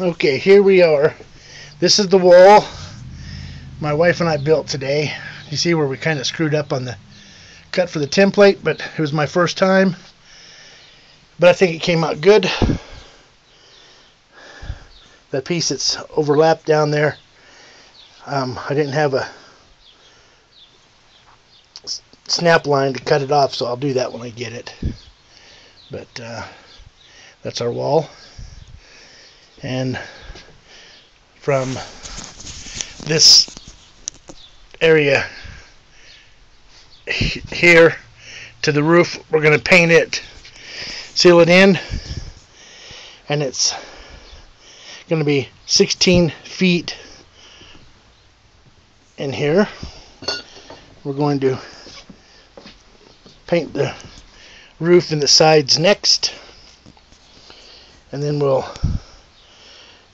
Okay, here we are. This is the wall my wife and I built today. You see where we kind of screwed up on the cut for the template, but it was my first time. But I think it came out good. That piece that's overlapped down there, I didn't have a snap line to cut it off, so I'll do that when I get it. But that's our wall. And from this area here to the roof, we're going to paint it, seal it in, and it's going to be 16 feet in here. We're going to paint the roof and the sides next, and then we'll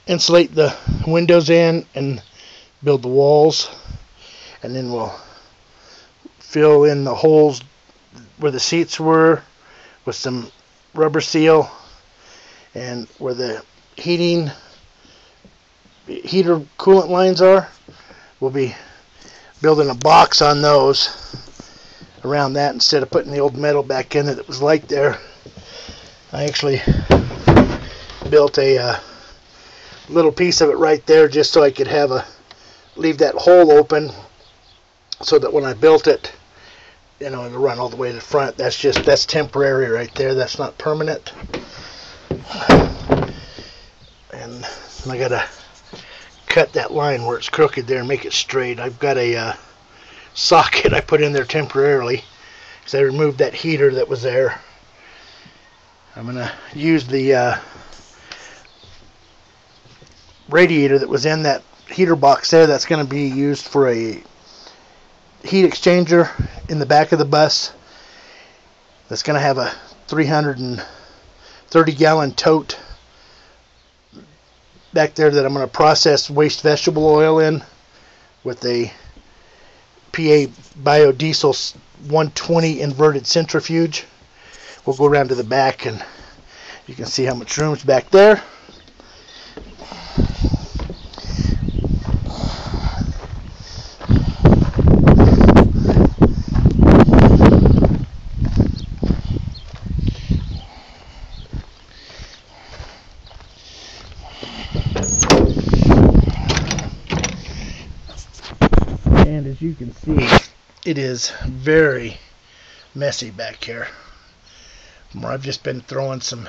insulate the windows in and build the walls, and then we'll fill in the holes where the seats were with some rubber seal, and where the heater coolant lines are, we'll be building a box on those around that instead of putting the old metal back in that was light there. I actually built a little piece of it right there just so I could leave that hole open, so that when I built it, you know, it'll run all the way to the front. That's temporary right there. That's not permanent. And I gotta cut that line where it's crooked there and make it straight. I've got a socket I put in there temporarily because I removed that heater that was there. I'm gonna use the radiator that was in that heater box there. That's going to be used for a heat exchanger in the back of the bus. That's going to have a 330-gallon tote back there that I'm going to process waste vegetable oil in with a PA biodiesel 120 inverted centrifuge. We'll go around to the back and you can see how much room's back there. And as you can see, it is very messy back here. I've just been throwing some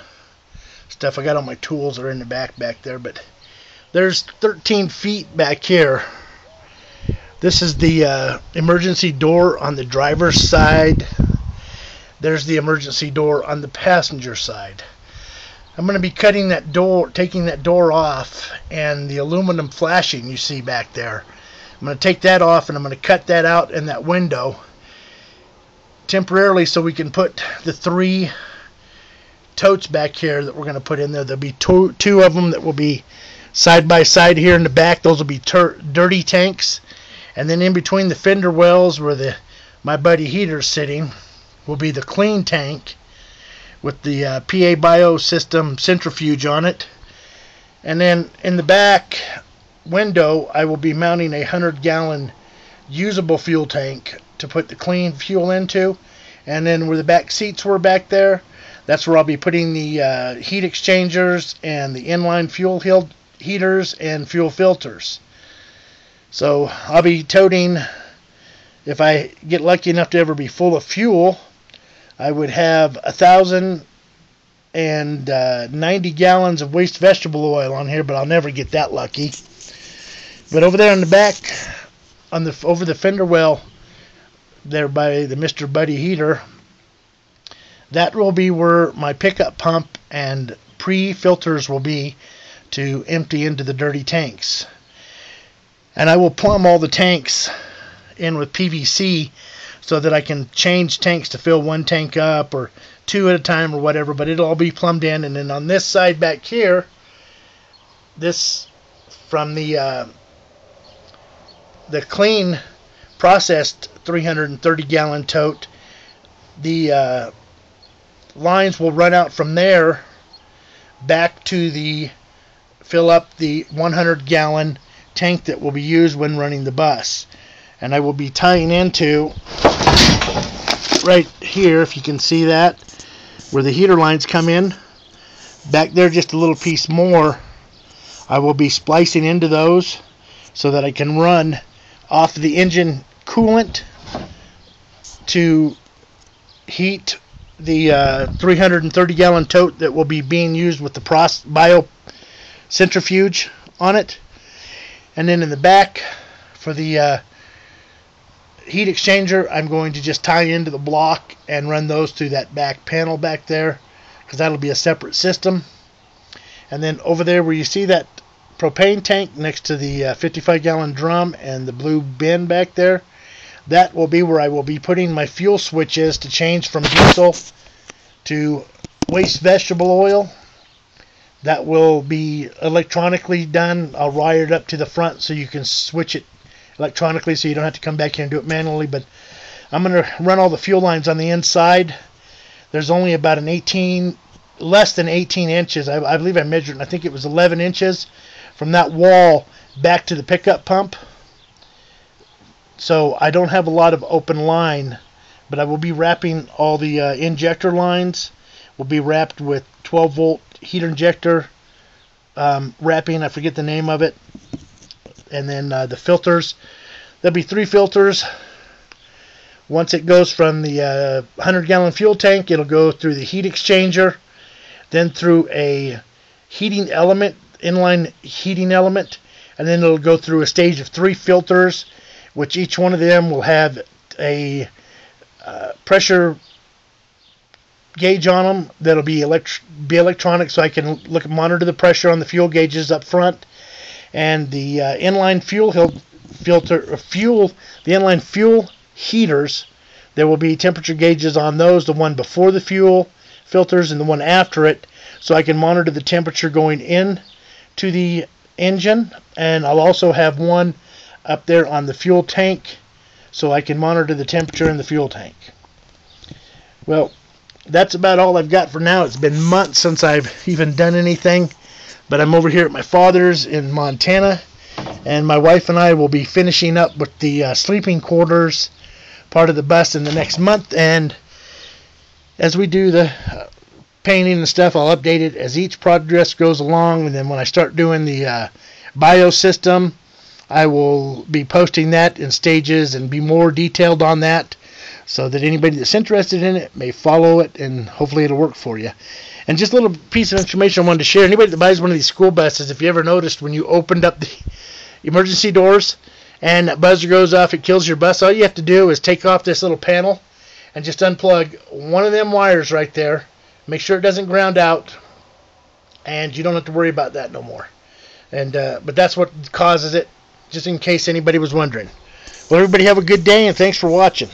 stuff. I got all my tools are in the back there, but there's 13 feet back here. This is the emergency door on the driver's side. There's the emergency door on the passenger side. I'm going to be cutting that door, taking that door off, and the aluminum flashing you see back there. I'm going to take that off, and I'm going to cut that out in that window temporarily so we can put the 3 totes back here that we're going to put in there. There'll be two of them that will be side by side here in the back. Those will be dirty tanks. And then in between the fender wells where my buddy heater's sitting will be the clean tank with the PA Bio system centrifuge on it. And then in the back window I will be mounting a 100-gallon usable fuel tank to put the clean fuel into. And then where the back seats were back there, that's where I'll be putting the heat exchangers and the inline fuel heaters and fuel filters. So I'll be toting, if I get lucky enough to ever be full of fuel, I would have 1,090 gallons of waste vegetable oil on here, but I'll never get that lucky. But over there on the back, over the fender well, there by the Mr. Buddy heater, that will be where my pickup pump and pre-filters will be to empty into the dirty tanks. And I will plumb all the tanks in with PVC so that I can change tanks to fill 1 tank up or 2 at a time or whatever, but it'll all be plumbed in. And then on this side back here, this from the clean processed 330-gallon tote, the lines will run out from there back to the fill up the 100-gallon tank that will be used when running the bus. And I will be tying into right here, if you can see that, where the heater lines come in. Back there just a little piece more, I will be splicing into those so that I can run off the engine coolant to heat the 330-gallon tote that will be being used with the bio centrifuge on it. And then in the back for the heat exchanger, I'm going to just tie into the block and run those through that back panel back there, because that'll be a separate system. And then over there where you see that propane tank next to the 55-gallon drum and the blue bin back there, that will be where I will be putting my fuel switches to change from diesel to waste vegetable oil. That will be electronically done. I'll wire it up to the front so you can switch it electronically, so you don't have to come back here and do it manually. But I'm going to run all the fuel lines on the inside. There's only about less than 18 inches. I believe I measured, and I think it was 11 inches from that wall back to the pickup pump. So I don't have a lot of open line, but I will be wrapping all the injector lines. Will be wrapped with 12-volt heater injector wrapping. I forget the name of it. And then the filters. There'll be 3 filters. Once it goes from the 100-gallon fuel tank, it'll go through the heat exchanger, then through a heating element, inline heating element, and then it'll go through a stage of 3 filters, which each one of them will have a pressure gauge on them that'll be electronic, so I can monitor the pressure on the fuel gauges up front. And the inline inline fuel heaters, there will be temperature gauges on those, the one before the fuel filters and the one after it, so I can monitor the temperature going in to the engine. And I'll also have one up there on the fuel tank, so I can monitor the temperature in the fuel tank. Well, that's about all I've got for now. It's been months since I've even done anything, but I'm over here at my father's in Montana, and my wife and I will be finishing up with the sleeping quarters part of the bus in the next month. And as we do the painting and stuff, I'll update it as each progress goes along. And then when I start doing the bio system, I will be posting that in stages and be more detailed on that, so that anybody that's interested in it may follow it, and hopefully it'll work for you. And just a little piece of information I wanted to share. Anybody that buys one of these school buses, if you ever noticed when you opened up the emergency doors and that buzzer goes off, it kills your bus, all you have to do is take off this little panel and just unplug one of them wires right there. Make sure it doesn't ground out, and you don't have to worry about that no more. And but that's what causes it, just in case anybody was wondering. Well, everybody have a good day, and thanks for watching.